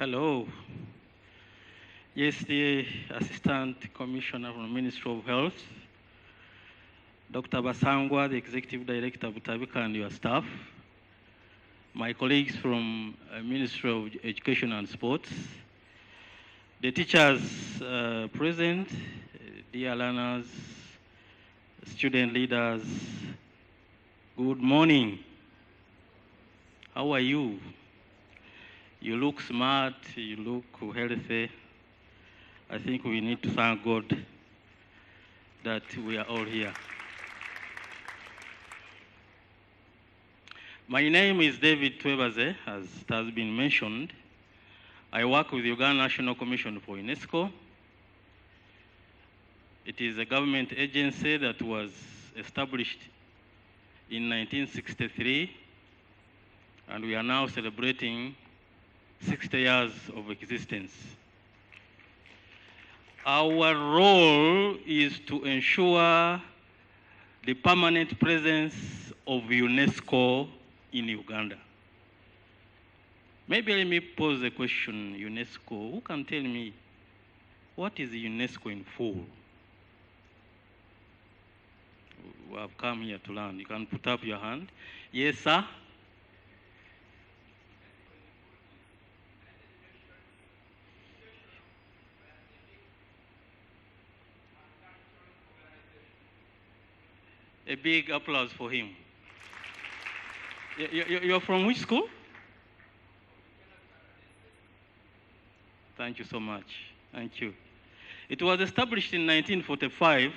Hello. Yes, the Assistant Commissioner from the Ministry of Health, Dr. Basangwa, the Executive Director of Tabika and your staff, my colleagues from Ministry of Education and Sports, the teachers present, dear learners, student leaders, good morning. How are you? You look smart, you look healthy. I think we need to thank God that we are all here. My name is David Twebaze, as it has been mentioned. I work with the Uganda National Commission for UNESCO. It is a government agency that was established in 1963, and we are now celebrating 60 years of existence. Our role is to ensure the permanent presence of UNESCO in Uganda. Maybe let me pose a question, UNESCO. Who can tell me what is UNESCO in full? We have come here to learn. You can put up your hand. Yes, sir. A big applause for him. You're from which school? Thank you so much. Thank you. It was established in 1945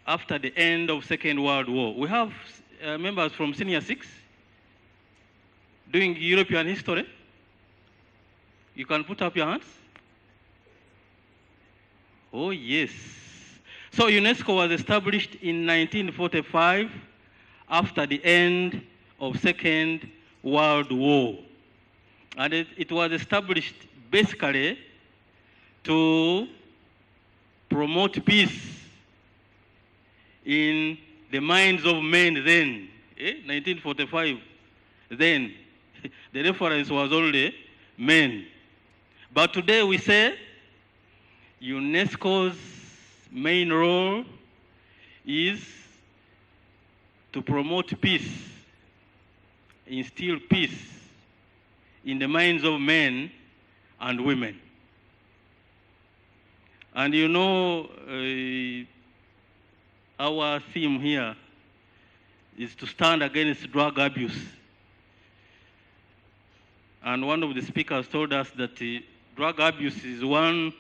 after the end of Second World War. We have members from Senior 6 doing European history. You can put up your hands. Oh, yes. So UNESCO was established in 1945 after the end of Second World War. And it was established basically to promote peace in the minds of men then. 1945, then the reference was only men. But today we say UNESCO's main role is to promote peace, instill peace in the minds of men and women. And you know, our theme here is to stand against drug abuse. And one of the speakers told us that drug abuse is one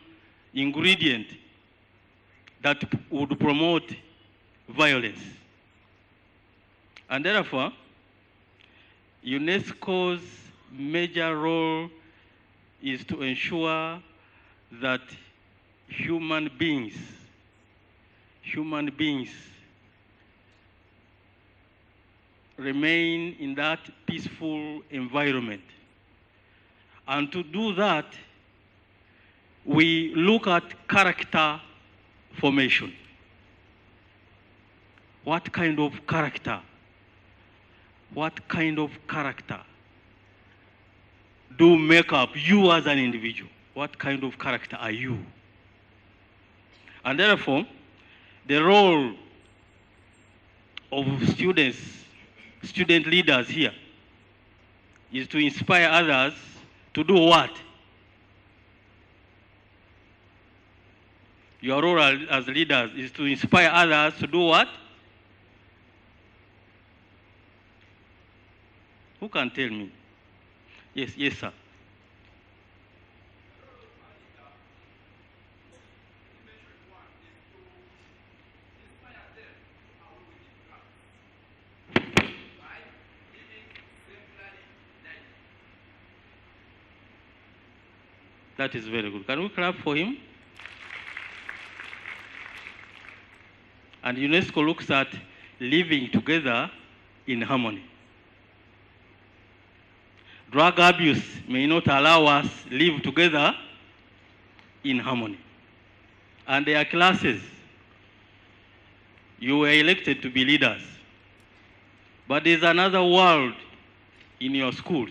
ingredient that would promote violence. And therefore, UNESCO's major role is to ensure that human beings remain in that peaceful environment. And to do that, we look at character formation. What kind of character? What kind of character do make up you as an individual? What kind of character are you? And therefore, the role of student leaders here is to inspire others to do what? Your role as leaders is to inspire others to do what? Who can tell me? Yes, sir. That is very good. Can we clap for him? And UNESCO looks at living together in harmony. Drug abuse may not allow us to live together in harmony. And there are classes. You were elected to be leaders. But there's another world in your schools.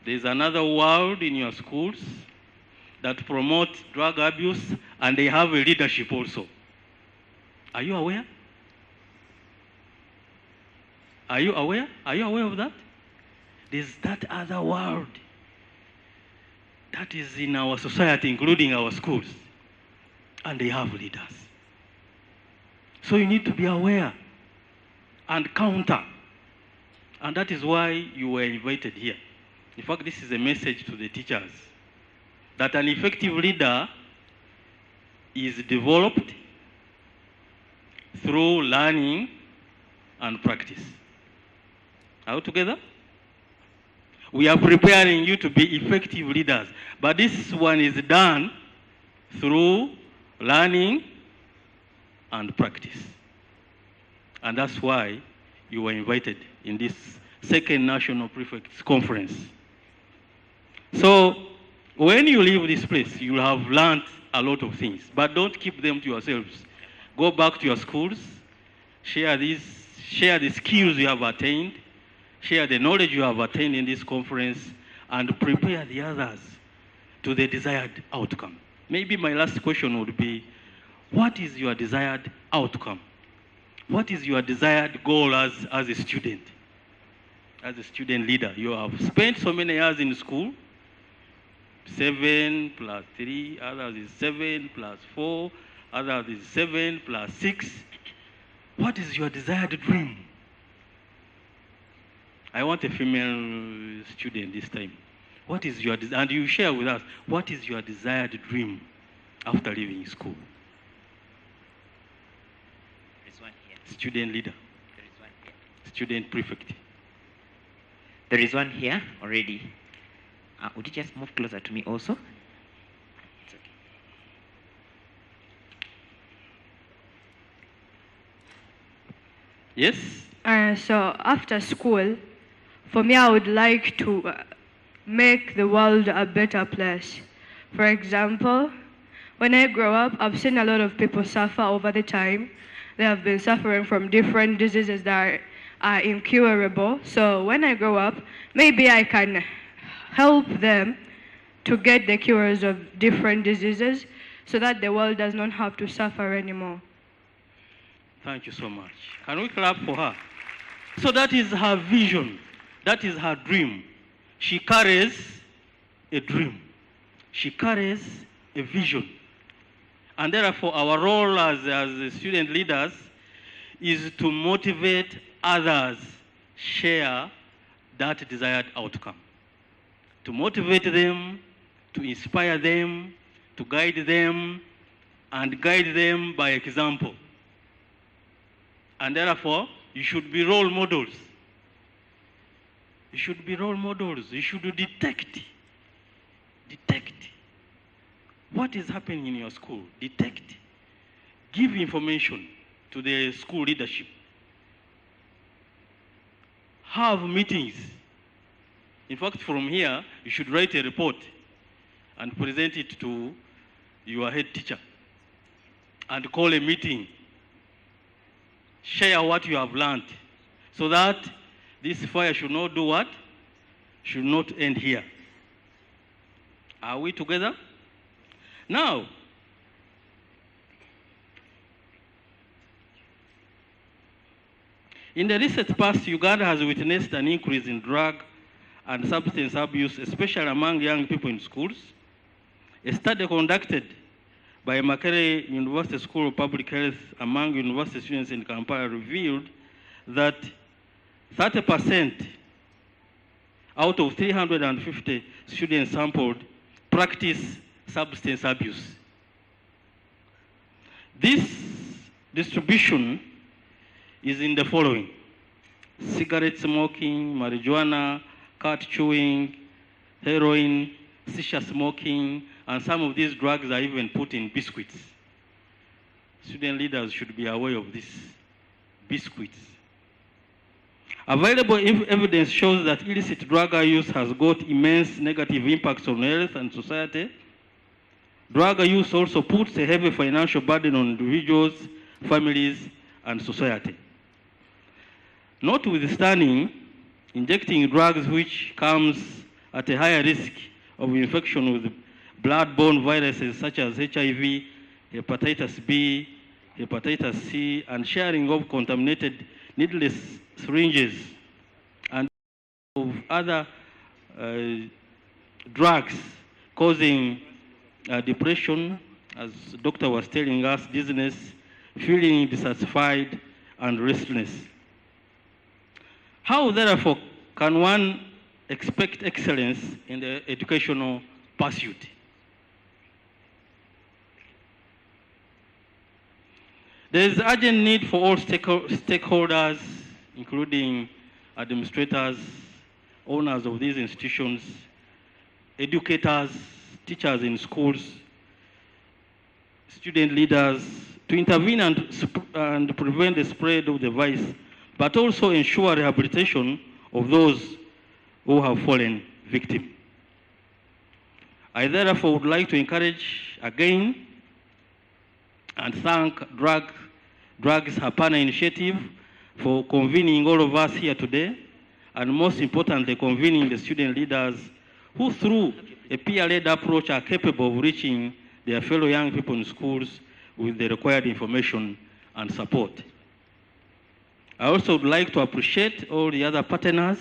There's another world in your schools that promote drug abuse, and they have a leadership also. Are you aware? Are you aware? Are you aware of that? There's that other world that is in our society, including our schools, and they have leaders. So you need to be aware and counter. And that is why you were invited here. In fact, this is a message to the teachers, that an effective leader is developed through learning and practice. Are we together? We are preparing you to be effective leaders, but this one is done through learning and practice. And that's why you were invited in this second National Prefects Conference. So when you leave this place, you have learned a lot of things, but don't keep them to yourselves. Go back to your schools, share the skills you have attained, share the knowledge you have attained in this conference, and prepare the others to the desired outcome. Maybe my last question would be, what is your desired outcome? What is your desired goal as a student? As a student leader, you have spent so many years in school, 7 plus 3, others is 7 plus 4, others is 7 plus 6. What is your desired dream? I want a female student this time. What is your and you share with us, what is your desired dream after leaving school? There is one here. Student leader. There is one here. Student prefect. There is one here already. Would you just move closer to me also? It's okay. Yes? So after school, for me, I would like to make the world a better place. For example, when I grow up, I've seen a lot of people suffer over the time. They have been suffering from different diseases that are incurable. So when I grow up, maybe I can help them to get the cures of different diseases so that the world does not have to suffer anymore. Thank you so much. Can we clap for her? So that is her vision. That is her dream. She carries a dream. She carries a vision. And therefore, our role as student leaders is to motivate others share that desired outcome. To motivate them, to inspire them, to guide them, and guide them by example. And therefore, you should be role models. You should be role models. You should detect what is happening in your school. Detect. Give information to the school leadership. Have meetings. In fact, from here, you should write a report and present it to your head teacher. And call a meeting. Share what you have learned, so that this fire should not do what? Should not end here. Are we together? Now, in the recent past, Uganda has witnessed an increase in drug and substance abuse, especially among young people in schools. A study conducted by Makerere University School of Public Health among university students in Kampala revealed that 30% out of 350 students sampled practice substance abuse. This distribution is in the following: cigarette smoking, marijuana, cat chewing, heroin, shisha smoking, and some of these drugs are even put in biscuits. Student leaders should be aware of this. Biscuits. Available evidence shows that illicit drug use has got immense negative impacts on health and society. Drug use also puts a heavy financial burden on individuals, families, and society. Notwithstanding, injecting drugs which comes at a higher risk of infection with blood-borne viruses such as HIV, hepatitis B, hepatitis C, and sharing of contaminated needleless syringes and of other drugs causing depression, as the doctor was telling us, dizziness, feeling dissatisfied, and restlessness. How, therefore, can one expect excellence in the educational pursuit? There is urgent need for all stakeholders, including administrators, owners of these institutions, educators, teachers in schools, student leaders, to intervene and prevent the spread of the virus, but also ensure rehabilitation of those who have fallen victim. I therefore would like to encourage again and thank Drugs Africana initiative for convening all of us here today, and most importantly, convening the student leaders who, through a peer-led approach, are capable of reaching their fellow young people in schools with the required information and support. I also would like to appreciate all the other partners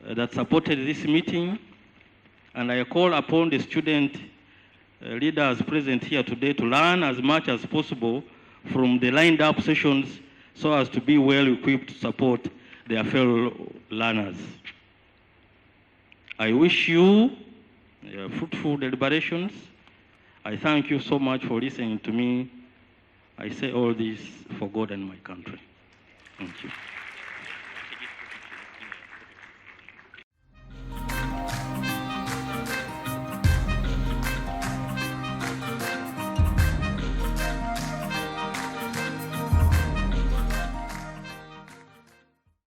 that supported this meeting, and I call upon the student leaders present here today to learn as much as possible from the lined up sessions so as to be well equipped to support their fellow learners. I wish you fruitful deliberations. I thank you so much for listening to me. I say all this for God and my country. Thank you.